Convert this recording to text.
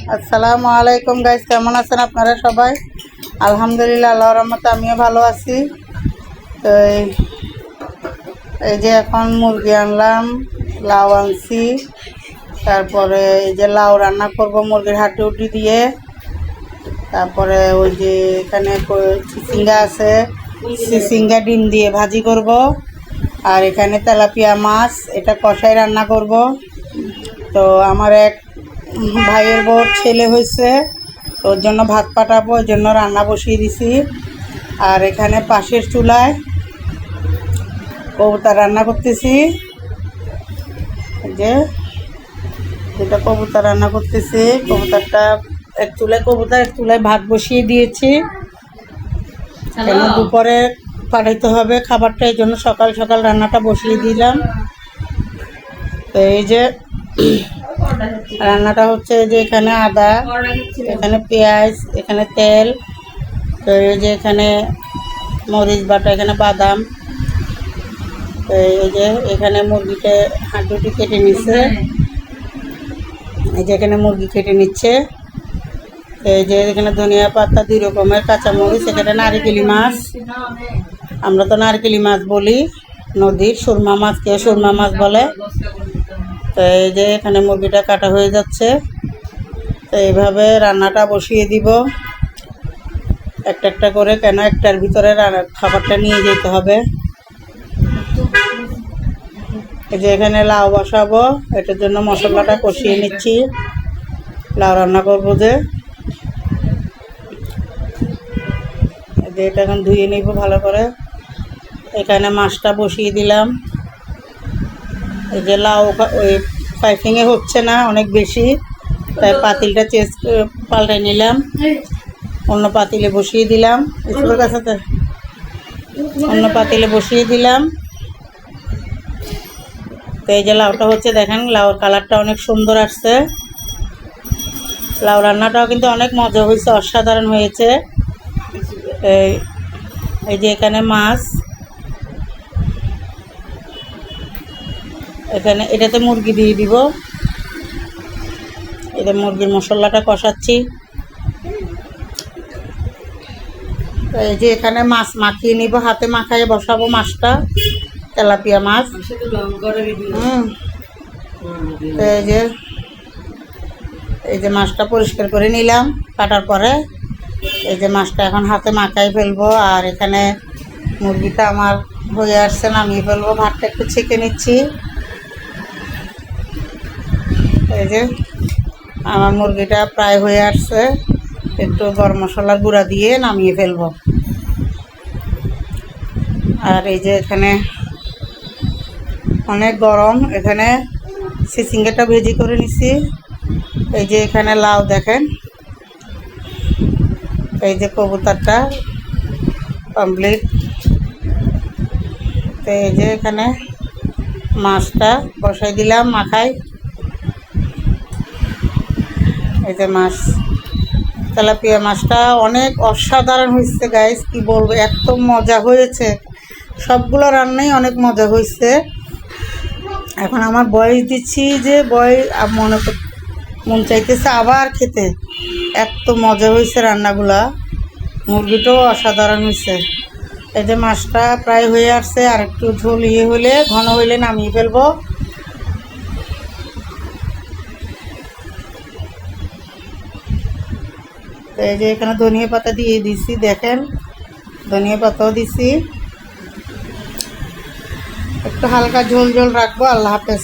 আসসালামু আলাইকুম গাইস, কেমন আছেন আপনারা সবাই? আলহামদুলিল্লাহ, আল্লাহর রহমতে আমিও ভালো আছি। তো এই যে এখন মুরগি আনলাম, লাউ আনছি, তারপরে এই যে লাউ রান্না করব মুরগির হাড্ডি উড্ডি দিয়ে। তারপরে ওই যে এখানে চিচিঙ্গা আছে, চিচিঙ্গা ডিম দিয়ে ভাজি করব। আর এখানে তেলাপিয়া মাছ, এটা কষাই রান্না করব। তো আমার এক ভাইয়ের বউর ছেলে হয়েছে, ওর জন্য ভাত পাঠাবো, ওই জন্য রান্না বসিয়ে দিছি। আর এখানে পাশের চুলায় কবুতর রান্না করতেছি। যে যেটা কবুতর রান্না করতেছি, কবুতরটা এক চুলায় কবুতর, এক চুলায় ভাত বসিয়ে দিয়েছি। কেন দুপুরে পাঠাইতে হবে খাবারটা, এই জন্য সকাল সকাল রান্নাটা বসিয়ে দিলাম। তো এই যে রান্নাটা হচ্ছে যে এখানে আদা, এখানে পেঁয়াজ, এখানে তেল, তো এই যে এখানে মরিচ বাটা, এখানে বাদাম, তো এই যে এখানে মুরগিকে হাড্ডি কেটে নিচ্ছে, এই যে এখানে মুরগি কেটে নিচ্ছে। এই যে এখানে ধনিয়া পাতা, 2 রকমের কাঁচামরিচ, এখানে নারকেলি মাছ, আমরা তো নারকেলি মাছ বলি, নদীর সুরমা মাছ, কেউ সুরমা মাছ বলে। তো এই যে এখানে মুরগিটা কাটা হয়ে যাচ্ছে। তো এইভাবে রান্নাটা বসিয়ে দিব একটা একটা করে, কেন একটার ভিতরে খাবারটা নিয়ে যেতে হবে। এই যে এখানে লাউ বসাবো, এটার জন্য মশলাটা কষিয়ে নিচ্ছি। লাউ রান্না করবো যে এটা এখন ধুয়ে নিব ভালো করে। এখানে মাছটা বসিয়ে দিলাম। এই যে লাউ ওই পাইপিংয়ে হচ্ছে না অনেক বেশি, তাই পাতিলটা পাল্টাই নিলাম, অন্য পাতিলে বসিয়ে দিলাম। স্কুলের কাছে অন্য পাতিলে বসিয়ে দিলাম। তো এই যে লাউটা হচ্ছে, দেখেন লাউর কালারটা অনেক সুন্দর আসছে। লাউ রান্নাটাও কিন্তু অনেক মজা হয়েছে, অসাধারণ হয়েছে। এই যে এখানে মাছ, এখানে এটাতে মুরগি দিয়ে দিব। এটা মুরগির মশলাটা কষাচ্ছি। এই যে এখানে মাছ মাখিয়ে নিব, হাতে মাখায় বসাবো মাছটা, তেলাপিয়া মাছ। এই যে মাছটা পরিষ্কার করে নিলাম কাটার পরে। এই যে মাছটা এখন হাতে মাখাই ফেলবো। আর এখানে মুরগিটা আমার হয়ে আসছে, নামিয়ে ফেলবো। ভাতটা একটু ছেঁকে নিচ্ছি। এই যে আমার মুরগিটা প্রায় হয়ে আসছে, একটু গরম মশলার গুঁড়া দিয়ে নামিয়ে ফেলবো। আর এই যে এখানে অনেক গরম, এখানে চিচিঙ্গাটা ভেজি করে নিছি। এই যে এখানে লাউ দেখেন, এই যে কবুতরটা কমপ্লিট। তো এই যে এখানে মাছটা বসাই দিলাম মাখাই। এই যে মাছ, তেলাপিয়া মাছটা অনেক অসাধারণ হয়েছে গাইস, কি বলবো, এত মজা হয়েছে। সবগুলো রান্নাই অনেক মজা হয়েছে। এখন আমার বয়স দিচ্ছি যে মন চাইতেছে আবার খেতে, এত মজা হয়েছে রান্নাগুলা। মুরগিটাও অসাধারণ হয়েছে। এই যে মাছটা প্রায় হয়ে আসছে, আর একটু ঝোল হলে, ঘন হইলে নামিয়ে ফেলবো। এই যে এখানে ধনিয়া পাতা দিয়ে দিছি, দেখেন ধনিয়া পাতাও দিছি। একটু হালকা ঝোল ঝোল রাখবো। আল্লাহ হাফেজ।